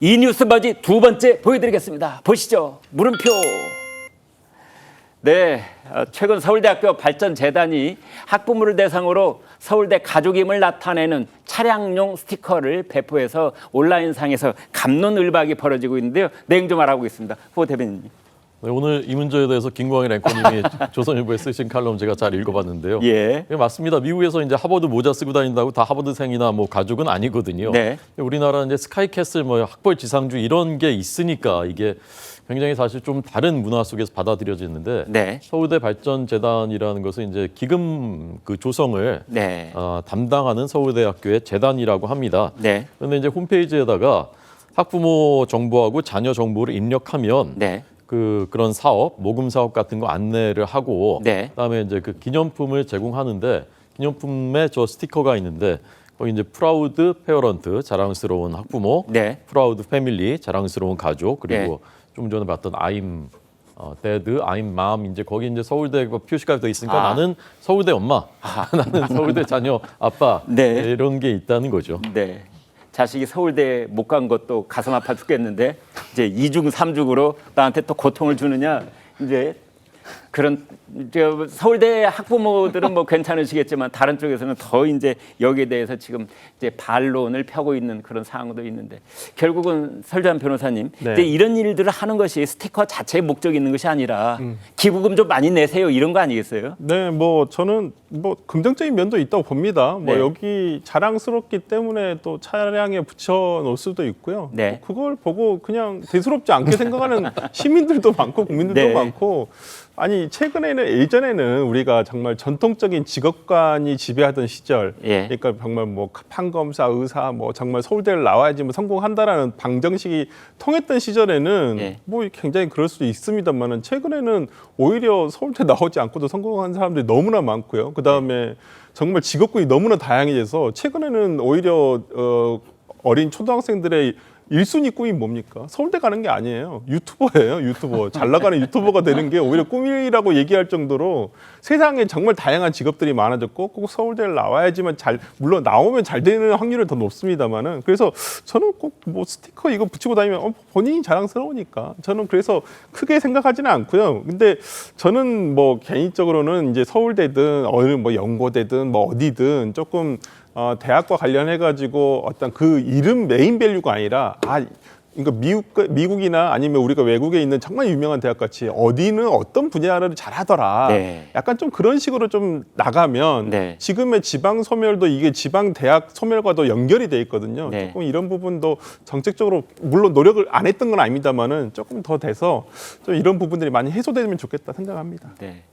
이 뉴스 바지 두 번째 보여드리겠습니다. 보시죠. 물음표. 네, 최근 서울대학교 발전재단이 학부모를 대상으로 서울대 가족임을 나타내는 차량용 스티커를 배포해서 온라인상에서 갑론을박이 벌어지고 있는데요. 내용 좀 알아보겠습니다. 후 대변인님. 네, 오늘 이 문제에 대해서 김광일 앵커님이 조선일보에 쓰신 칼럼 제가 잘 읽어봤는데요. 예. 네, 맞습니다. 미국에서 이제 하버드 모자 쓰고 다닌다고 다 하버드생이나 뭐 가족은 아니거든요. 네. 우리나라는 이제 스카이캐슬, 뭐 학벌 지상주 이런 게 있으니까 이게 굉장히 사실 좀 다른 문화 속에서 받아들여지는데 네. 서울대 발전재단이라는 것은 이제 기금 그 조성을 네. 담당하는 서울대학교의 재단이라고 합니다. 네. 그런데 이제 홈페이지에다가 학부모 정보하고 자녀 정보를 입력하면 네. 그런 사업, 모금 사업 같은 거 안내를 하고 네. 그다음에 이제 그 기념품을 제공하는데 기념품에 저 스티커가 있는데 거기 이제 프라우드 페어런트 자랑스러운 학부모, 네. 프라우드 패밀리 자랑스러운 가족 그리고 네. 좀 전에 봤던 I'm 데드, I'm mom 이제 거기 이제 서울대 표시가 돼 있으니까 나는 서울대 엄마, 나는 서울대 자녀 아빠 네. 이런 게 있다는 거죠. 네. 자식이 서울대 못 간 것도 가슴 아파 죽겠는데 이제 이중삼중으로 나한테 또 고통을 주느냐 이제 그런 서울대 학부모들은 뭐 괜찮으시겠지만 다른 쪽에서는 더 이제 여기에 대해서 지금 이제 반론을 펴고 있는 그런 상황도 있는데 결국은 설주한 변호사님 네. 이제 이런 일들을 하는 것이 스티커 자체의 목적이 있는 것이 아니라 기부금 좀 많이 내세요 이런 거 아니겠어요? 네, 뭐 저는 뭐 긍정적인 면도 있다고 봅니다. 뭐 네. 여기 자랑스럽기 때문에 또 차량에 붙여 놓을 수도 있고요. 네. 뭐 그걸 보고 그냥 대수롭지 않게 생각하는 시민들도 많고 국민들도 네. 많고 아니 최근에는 예전에는 우리가 정말 전통적인 직업관이 지배하던 시절, 예. 그러니까 정말 뭐 판검사, 의사, 뭐 정말 서울대를 나와야지 뭐 성공한다라는 방정식이 통했던 시절에는 예. 뭐 굉장히 그럴 수도 있습니다만은 최근에는 오히려 서울대 나오지 않고도 성공한 사람들이 너무나 많고요. 그 다음에 정말 직업군이 너무나 다양해져서 최근에는 오히려 어린 초등학생들의 1순위 꿈이 뭡니까? 서울대 가는 게 아니에요. 유튜버예요, 유튜버. 잘 나가는 유튜버가 되는 게 오히려 꿈이라고 얘기할 정도로 세상에 정말 다양한 직업들이 많아졌고 꼭 서울대를 나와야지만 물론 나오면 잘 되는 확률은 더 높습니다만은 그래서 저는 꼭 뭐 스티커 이거 붙이고 다니면 본인이 자랑스러우니까 저는 그래서 크게 생각하지는 않고요. 근데 저는 뭐 개인적으로는 이제 서울대든 어느 뭐 연고대든 뭐 어디든 조금 대학과 관련해 가지고 어떤 그 이름 메인 밸류가 아니라 그러니까 미국이나 아니면 우리가 외국에 있는 정말 유명한 대학 같이 어디는 어떤 분야를 잘하더라. 네. 약간 좀 그런 식으로 좀 나가면 네. 지금의 지방 소멸도 이게 지방 대학 소멸과도 연결이 돼 있거든요. 네. 조금 이런 부분도 정책적으로 물론 노력을 안 했던 건 아닙니다만은 조금 더 돼서 좀 이런 부분들이 많이 해소되면 좋겠다 생각합니다. 네.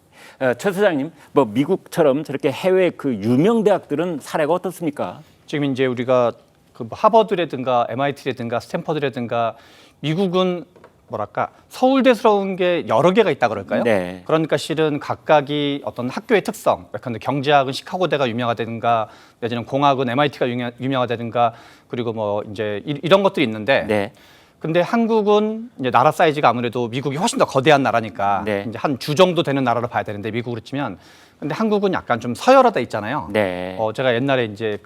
최 소장님, 뭐 미국처럼 저렇게 해외 그 유명 대학들은 사례가 어떻습니까? 지금 이제 우리가 그 하버드라든가 MIT라든가 스탠퍼드라든가 미국은 뭐랄까 서울대스러운 게 여러 개가 있다 그럴까요? 네. 그러니까 실은 각각이 어떤 학교의 특성, 예컨대 경제학은 시카고대가 유명하다든가 내지는 공학은 MIT가 유명하다든가 그리고 뭐 이제 이런 것들이 있는데. 네. 근데 한국은 이제 나라 사이즈가 아무래도 미국이 훨씬 더 거대한 나라니까 네. 이제 한 주 정도 되는 나라로 봐야 되는데 미국으로 치면 근데 한국은 약간 좀 서열화돼 있잖아요. 네. 제가 옛날에 이제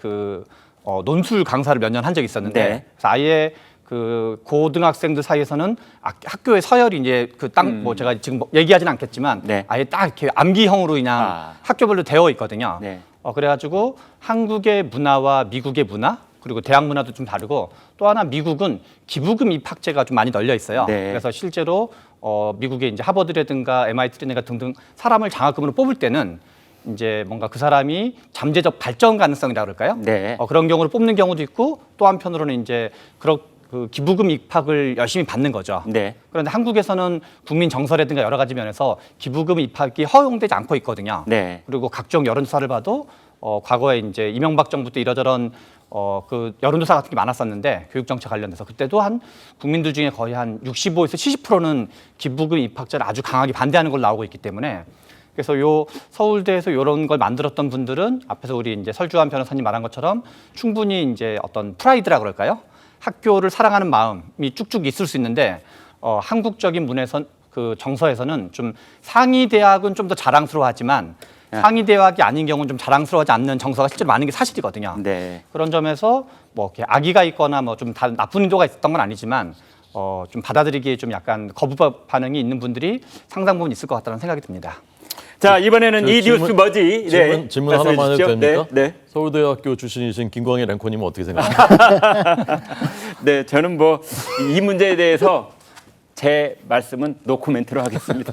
논술 강사를 몇 년 한 적이 있었는데 네. 그래서 아예 그 고등학생들 사이에서는 학교의 서열이 이제 그 땅 뭐 제가 지금 얘기하진 않겠지만 네. 아예 딱 이렇게 암기형으로 그냥 학교별로 되어 있거든요. 네. 그래가지고 한국의 문화와 미국의 문화 그리고 대학 문화도 좀 다르고 또 하나 미국은 기부금 입학제가 좀 많이 널려 있어요. 네. 그래서 실제로 미국의 이제 하버드라든가 MIT라든가 등등 사람을 장학금으로 뽑을 때는 이제 뭔가 그 사람이 잠재적 발전 가능성이라 그럴까요? 네. 그런 경우를 뽑는 경우도 있고 또 한편으로는 이제 그 기부금 입학을 열심히 받는 거죠. 네. 그런데 한국에서는 국민 정서라든가 여러 가지 면에서 기부금 입학이 허용되지 않고 있거든요. 네. 그리고 각종 여론조사를 봐도 과거에 이제 이명박 정부 때 이러저런 그 여론조사 같은 게 많았었는데 교육정책 관련돼서 그때도 한 국민들 중에 거의 한 65에서 70%는 기부금 입학자를 아주 강하게 반대하는 걸로 나오고 있기 때문에 그래서 서울대에서 이런 걸 만들었던 분들은 앞에서 우리 이제 설주환 변호사님 말한 것처럼 충분히 이제 어떤 프라이드라 그럴까요? 학교를 사랑하는 마음이 쭉쭉 있을 수 있는데 한국적인 문에선 그 정서에서는 좀 상위 대학은 좀 더 자랑스러워하지만 상위 대학이 아닌 경우는 좀 자랑스러워하지 않는 정서가 실제로 많은 게 사실이거든요. 네. 그런 점에서 뭐 이렇게 악의가 있거나 뭐 좀 나쁜 의도가 있었던 건 아니지만 좀 받아들이기에 좀 약간 거부 반응이 있는 분들이 상당 부분 있을 것 같다는 생각이 듭니다. 자, 이번에는 이 질문- 뉴스 뭐지? 질문 말씀해 하나만 해도 주십시오. 됩니까? 네. 서울대학교 출신이신 김광희 랭커님은 어떻게 생각하세요? 네, 저는 뭐 이 문제에 대해서 제 말씀은 노코멘트로 하겠습니다.